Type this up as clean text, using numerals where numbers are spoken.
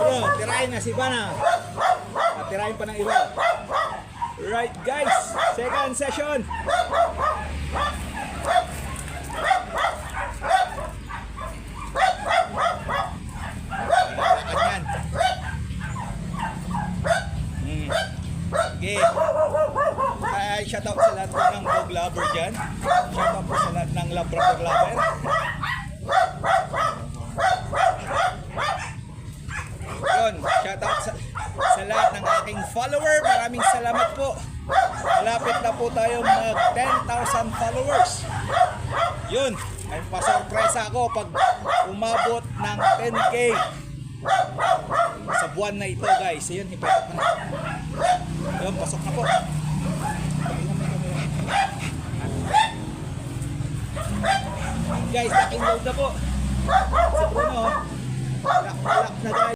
Ano, tirahin na si Bana. Tirahin pa ng iba. Right guys, second session. Ayan. Okay. Shout out sa lahat po ng dog lover dyan. Shout out po sa lahat ng Labrador lover. Yun, shout out sa lahat ng aking follower. Maraming salamat po. Malapit na po tayo mag 10,000 followers. Yun, may pasurpresa ako pag umabot ng 10k sa buwan na ito guys. Yun, hipatok na. Yun, pasok na po. Guys, naking load na po. Si Bruno, lock na guys.